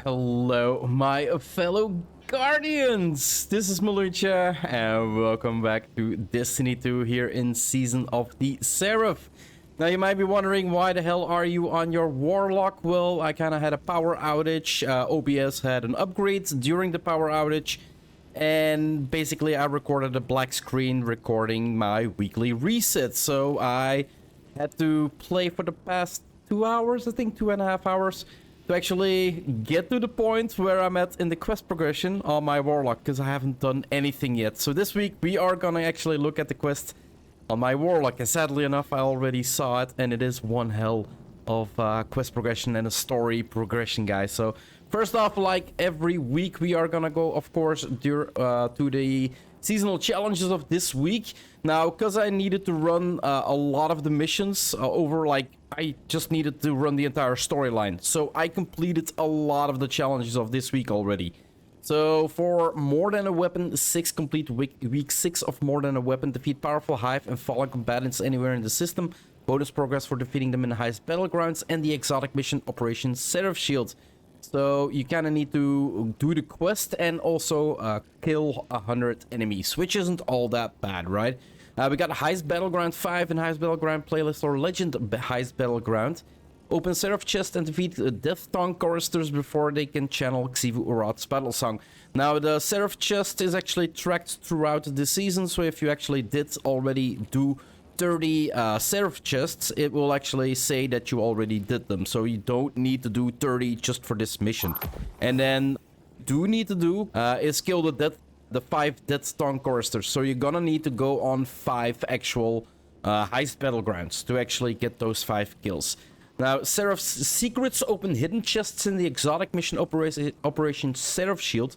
Hello, my fellow Guardians! This is Mloentje, and welcome back to Destiny 2 here in Season of the Seraph. Now, you might be wondering, why the hell are you on your Warlock? Well, I kind of had a power outage. OBS had an upgrade during the power outage, and basically I recorded a black screen recording my weekly reset. So I had to play for the past 2 hours, I think 2.5 hours, to actually get to the point where I'm at in the quest progression on my Warlock, because I haven't done anything yet. So this week we are gonna actually look at the quest on my Warlock, and sadly enough I already saw it, and it is one hell of quest progression and a story progression, guys. So first off, like every week, we are gonna go, of course, to the seasonal challenges of this week. Now, because I needed to run a lot of the missions over, like, I just needed to run the entire storyline. So I completed a lot of the challenges of this week already. So for More Than a Weapon 6, complete week 6 of More Than a Weapon, defeat powerful Hive and fallen combatants anywhere in the system, bonus progress for defeating them in the highest battlegrounds, and the exotic mission Operation Seraph Shield. So you kind of need to do the quest and also kill 100 enemies, which isn't all that bad, right? We got Highest Battleground 5 and Highest Battleground Playlist or Legend Highest Battleground. Open Seraph Chest and defeat Death Tongue Choristers before they can channel Xivu Urat's battle song. Now, the Seraph Chest is actually tracked throughout the season, so if you actually did already do 30 Seraph chests, it will actually say that you already did them. So you don't need to do 30 just for this mission. And then do need to do is kill the 5 Death Tongue Choristers. So you're gonna need to go on 5 actual highest battlegrounds to actually get those 5 kills. Now, Seraph's secrets open hidden chests in the exotic mission Operation Seraph Shield.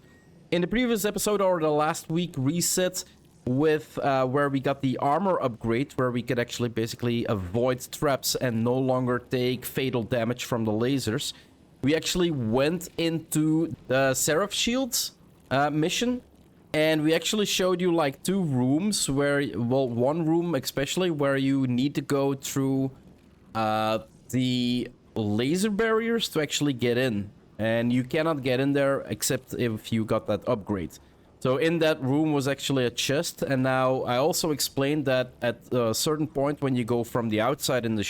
In the previous episode, or the last week reset, with where we got the armor upgrade, where we could actually basically avoid traps and no longer take fatal damage from the lasers, we actually went into the Seraph Shield mission, and we actually showed you like 2 rooms where, well, one room especially where you need to go through the laser barriers to actually get in, and you cannot get in there except if you got that upgrade. So in that room was actually a chest, and now I also explained that at a certain point when you go from the outside in the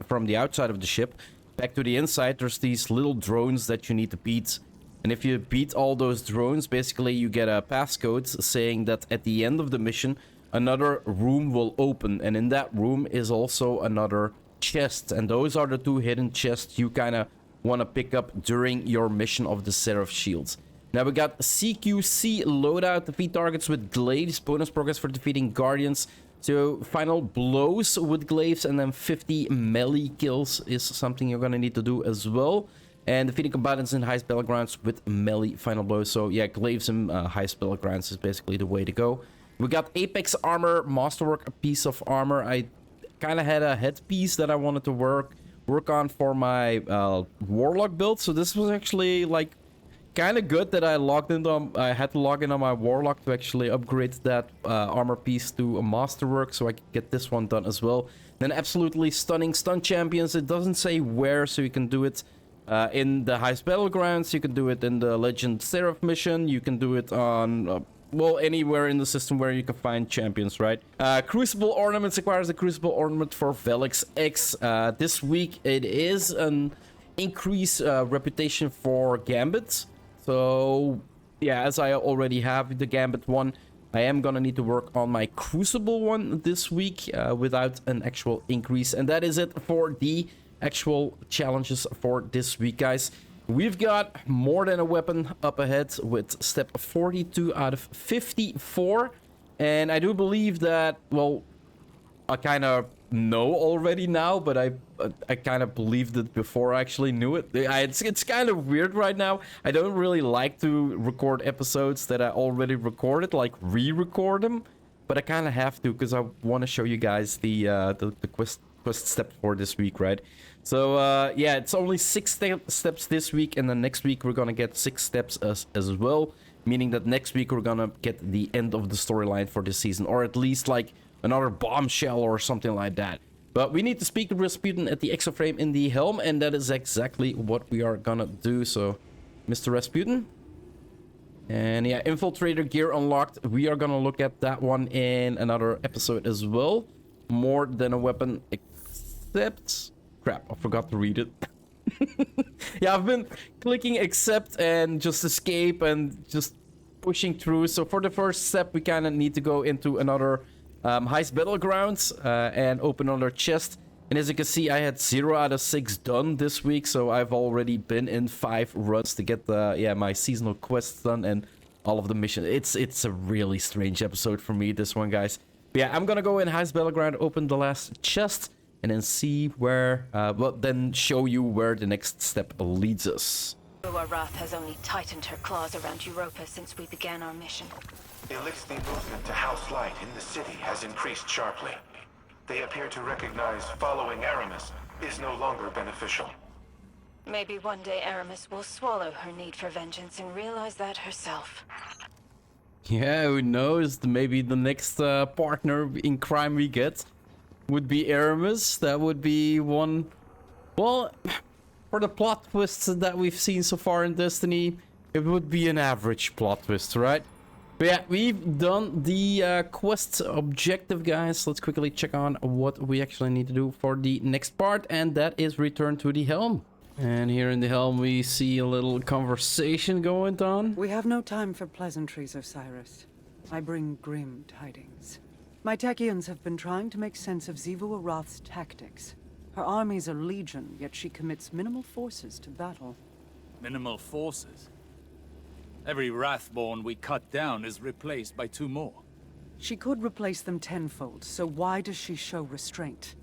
from the outside of the ship back to the inside, there's these little drones that you need to beat. And if you beat all those drones, basically you get a passcode saying that at the end of the mission another room will open, and in that room is also another chest, and those are the 2 hidden chests you kind of want to pick up during your mission of the Seraph Shields. Now we got CQC loadout, defeat targets with glaives, bonus progress for defeating guardians. So final blows with glaives, and then 50 melee kills is something you're gonna need to do as well. And defeating combatants in highest battlegrounds with melee final blows. So yeah, glaives and highest battlegrounds is basically the way to go. We got Apex armor, masterwork, a piece of armor. I kind of had a headpiece that I wanted to work on for my Warlock build. So this was actually like kind of good that I had to log in on my Warlock to actually upgrade that armor piece to a masterwork, so I could get this one done as well. Then absolutely stunning stun champions. It doesn't say where, so you can do it in the highest battlegrounds, you can do it in the Legend Seraph mission, you can do it on well, anywhere in the system where you can find champions, right? Crucible Ornaments acquires the Crucible Ornament for Velix X. This week it is an increased reputation for Gambit. So yeah, as I already have the Gambit one, I am gonna need to work on my Crucible one this week without an actual increase. And that is it for the actual challenges for this week, guys. We've got More Than a Weapon up ahead with step 42 out of 54. And I do believe that, well, I kind of know already now, but I kind of believed it before I actually knew it. It's kind of weird right now. I don't really like to record episodes that I already recorded, like re-record them. But I kind of have to, because I want to show you guys the quest step for this week, right? So yeah, it's only 6 steps this week, and then next week we're gonna get 6 steps as well, meaning that next week we're gonna get the end of the storyline for this season, or at least like another bombshell or something like that. But we need to speak to Rasputin at the exoframe in the helm, and that is exactly what we are gonna do. So Mr. Rasputin. And yeah, infiltrator gear unlocked. We are gonna look at that one in another episode as well. More than a weapon, except... Crap, I forgot to read it. Yeah, I've been clicking accept and just escape and just pushing through. So for the first step, we kind of need to go into another heist battlegrounds and open another chest. And as you can see, I had 0 out of 6 done this week, so I've already been in 5 runs to get the my seasonal quests done and all of the missions. It's a really strange episode for me, this one, guys. But yeah, I'm gonna go in heist battleground, open the last chest, and then see where, then show you where the next step leads us. Seraph has only tightened her claws around Europa since we began our mission. Elixir movement to House Light in the city has increased sharply. They appear to recognize following Aramis is no longer beneficial. Maybe one day Aramis will swallow her need for vengeance and realize that herself. Yeah, who knows? Maybe the next partner in crime we get would be Aramis. That would be one... Well, for the plot twists that we've seen so far in Destiny, it would be an average plot twist, right? But yeah, we've done the quest objective, guys. Let's quickly check on what we actually need to do for the next part, and that is return to the helm. And here in the helm, we see a little conversation going on. We have no time for pleasantries, Osiris. I bring grim tidings. My Techians have been trying to make sense of Xivu Arath's tactics. Her armies are legion, yet she commits minimal forces to battle. Minimal forces? Every Wrathborn we cut down is replaced by 2 more. She could replace them tenfold, so why does she show restraint?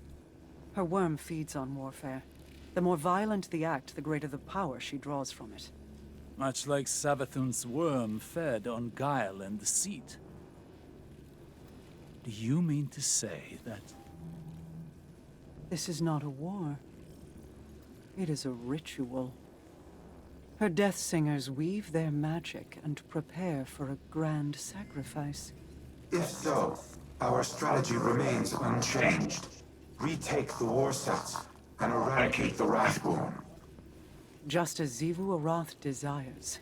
Her worm feeds on warfare. The more violent the act, the greater the power she draws from it. Much like Savathun's worm fed on guile and deceit. Do you mean to say that... This is not a war. It is a ritual. Her death singers weave their magic and prepare for a grand sacrifice. If so, our strategy remains unchanged. Retake the war sets and eradicate the Wrathborn. Just as Xivu Arath desires.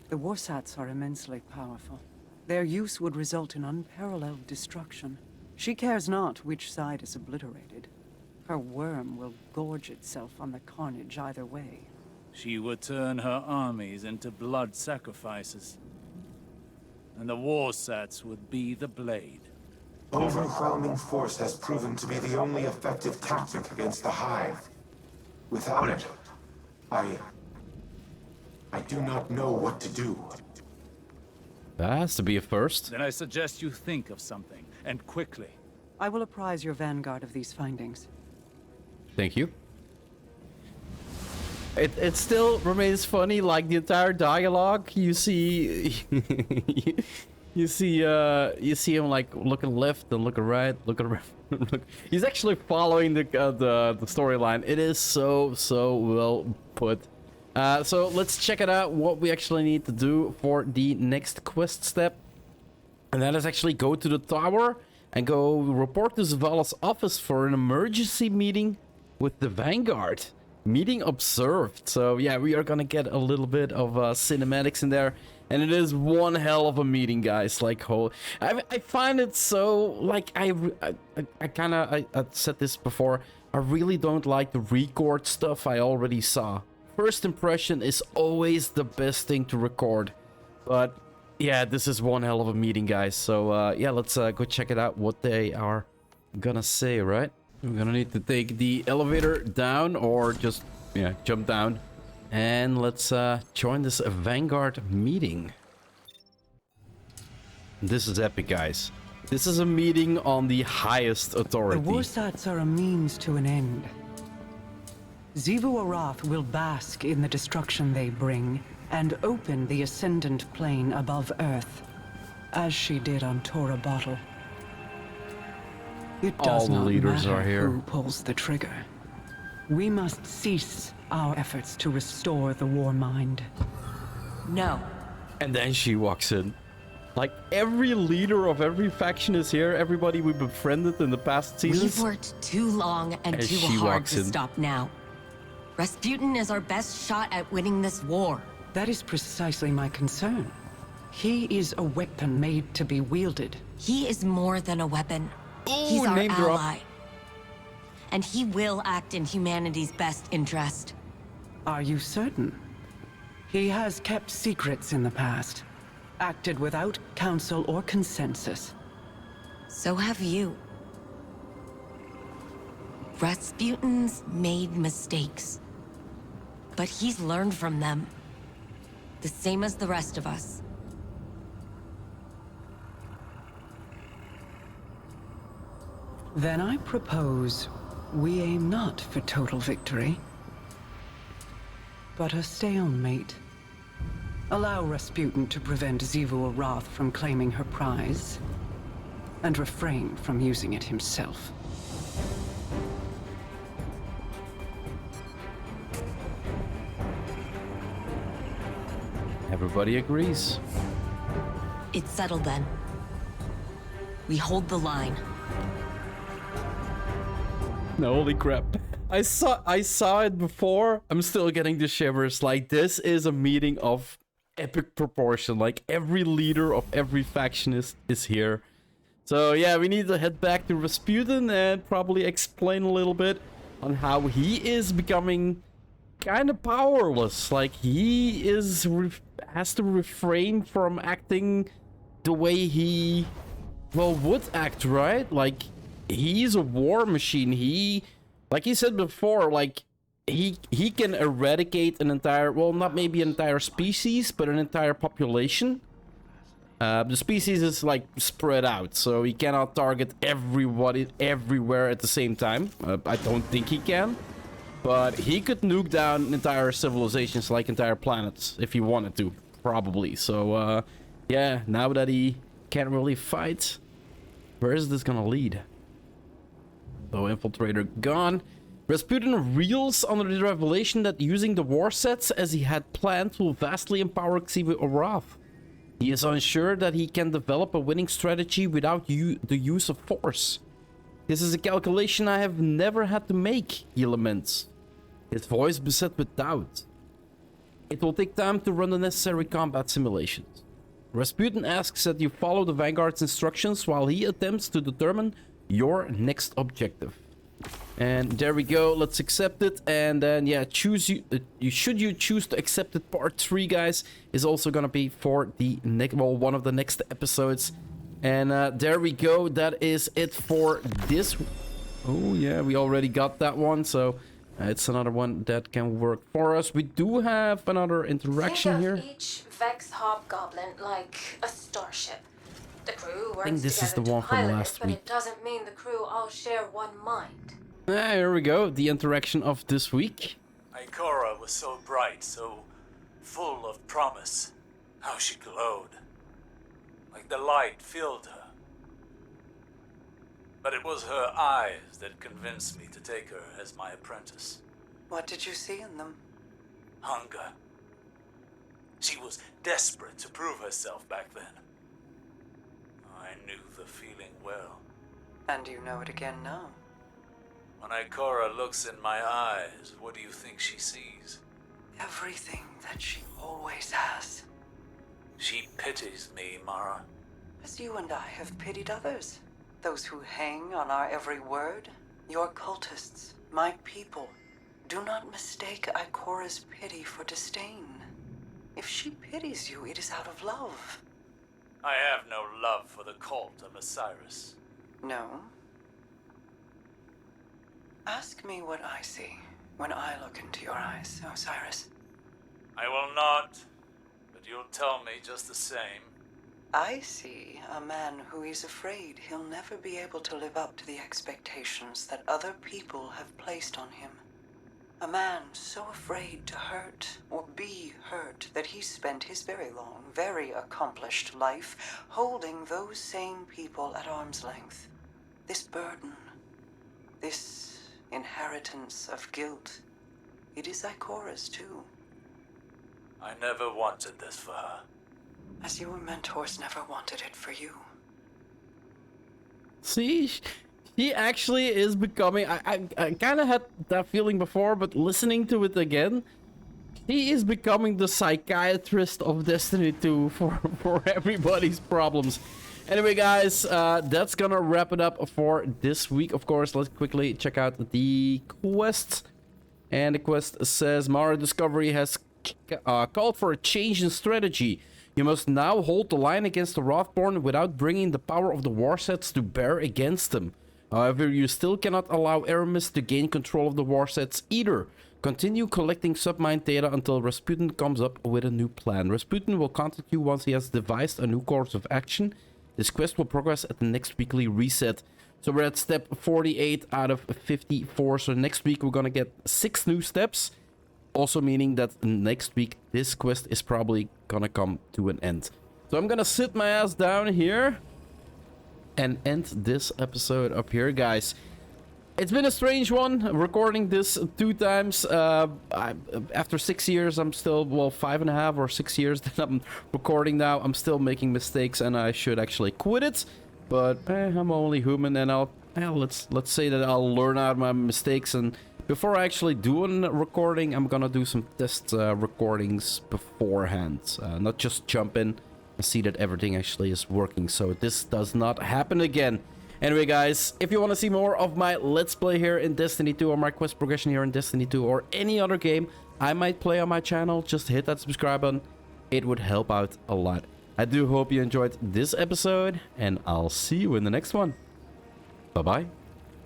The Warsats are immensely powerful. Their use would result in unparalleled destruction. She cares not which side is obliterated. Her worm will gorge itself on the carnage either way. She would turn her armies into blood sacrifices. And the Warsats would be the blade. Overwhelming force has proven to be the only effective tactic against the Hive. Without it, I do not know what to do. That has to be a first. Then I suggest you think of something, and quickly. I will apprise your vanguard of these findings. Thank you. It still remains funny, like the entire dialogue. You see, you see him like looking left and looking right, looking around. Look, he's actually following the storyline. It is so well put. So let's check it out. What we actually need to do for the next quest step, and that is actually go to the tower and go report to Zavala's office for an emergency meeting with the Vanguard. Meeting observed. So yeah, we are gonna get a little bit of cinematics in there, and it is one hell of a meeting, guys. Like, I find it so like I said this before. I really don't like the record stuff I already saw. First impression is always the best thing to record, but yeah, this is one hell of a meeting, guys. So yeah, let's go check it out. What they are gonna say, right? We're gonna need to take the elevator down or just, yeah, jump down. And let's join this Vanguard meeting. This is epic, guys. This is a meeting on the highest authority. The Warsats are a means to an end. Xivu Arath will bask in the destruction they bring and open the ascendant plane above Earth, as she did on Tora Bottle. It does All the not leaders matter are here. who pulls the trigger. We must cease our efforts to restore the war mind. No. And then she walks in. Like, every leader of every faction is here. Everybody we befriended in the past seasons. We've worked too long and too she hard walks to in. stop now. Rasputin is our best shot at winning this war. That is precisely my concern. He is a weapon made to be wielded. He is more than a weapon. Ooh, He's our name drop. ally. And he will act in humanity's best interest. Are you certain? He has kept secrets in the past, acted without counsel or consensus. So have you. Rasputin's made mistakes. But he's learned from them. The same as the rest of us. Then I propose we aim not for total victory, but a stalemate. Allow Rasputin to prevent Xivu Arath from claiming her prize, and refrain from using it himself. Everybody agrees. It's settled then. We hold the line. No, holy crap. I saw it before. I'm still getting the shivers. Like, this is a meeting of epic proportion. Like, every leader of every faction is here. So yeah, we need to head back to Rasputin and probably explain a little bit on how he is becoming kind of powerless. Like, he has to refrain from acting the way he, well, would act, right? Like, he's a war machine. He, like he said before, like, he can eradicate an entire, well, not maybe an entire species, but an entire population. The species is, like, spread out, so he cannot target everybody everywhere at the same time. I don't think he can. But he could nuke down entire civilizations, like entire planets, if he wanted to, probably. So, yeah, now that he can't really fight, where is this gonna lead? So, Infiltrator gone. Rasputin reels under the revelation that using the war sets as he had planned will vastly empower Xivu Arath. He is unsure that he can develop a winning strategy without the use of force. This is a calculation I have never had to make, he laments, his voice beset with doubt. It will take time to run the necessary combat simulations. Rasputin asks that you follow the Vanguard's instructions while he attempts to determine your next objective. And there we go, let's accept it, and then yeah, should you choose to accept it, part 3, guys, is also gonna be for the one of the next episodes. And there we go, that is it for this. Oh yeah, we already got that one, so it's another one that can work for us. We do have another interaction here. Think of each Vex Hobgoblin like a starship. The crew works I think this is the together one to from pilot last it, but week. it doesn't mean the crew all share one mind. Here we go, the interaction of this week. Ikora was so bright, so full of promise. How she glowed. Like the light filled her. But it was her eyes that convinced me to take her as my apprentice. What did you see in them? Hunger. She was desperate to prove herself back then. I knew the feeling well. And you know it again now. When Ikora looks in my eyes, what do you think she sees? Everything that she always has. She pities me, Mara. As you and I have pitied others. Those who hang on our every word. Your cultists, my people. Do not mistake Ikora's pity for disdain. If she pities you, it is out of love. I have no love for the cult of Osiris. No? Ask me what I see when I look into your eyes, Osiris. I will not, but you'll tell me just the same. I see a man who is afraid he'll never be able to live up to the expectations that other people have placed on him. A man so afraid to hurt or be hurt that he spent his very long, very accomplished life holding those same people at arm's length. This burden, this inheritance of guilt, it is Ikora's too. I never wanted this for her. As your mentors never wanted it for you. See, he actually is becoming, I kind of had that feeling before, but listening to it again, He is becoming the psychiatrist of Destiny 2 for everybody's problems. Anyway, guys, that's gonna wrap it up for this week. Of course, let's quickly check out the quest. And the quest says, Mara Discovery has called for a change in strategy. You must now hold the line against the Wrathborn without bringing the power of the warsets to bear against them. However, you still cannot allow Aramis to gain control of the warsets either. Continue collecting submine data until Rasputin comes up with a new plan. Rasputin will contact you once he has devised a new course of action. This quest will progress at the next weekly reset. So we're at step 48 out of 54. So next week we're gonna get 6 new steps. Also meaning that next week this quest is probably gonna come to an end. So I'm gonna sit my ass down here and end this episode up here, guys. It's been a strange one, recording this 2 times. After 6 years, I'm still, well, 5.5 or 6 years that I'm recording now. I'm still making mistakes, and I should actually quit it. But I'm only human, and let's say that I'll learn out my mistakes. And before I actually do a recording, I'm gonna do some test recordings beforehand, not just jump in and see that everything actually is working, so this does not happen again. Anyway, guys, if you want to see more of my Let's Play here in Destiny 2 or my quest progression here in Destiny 2 or any other game I might play on my channel, just hit that subscribe button. It would help out a lot. I do hope you enjoyed this episode, and I'll see you in the next one. Bye-bye.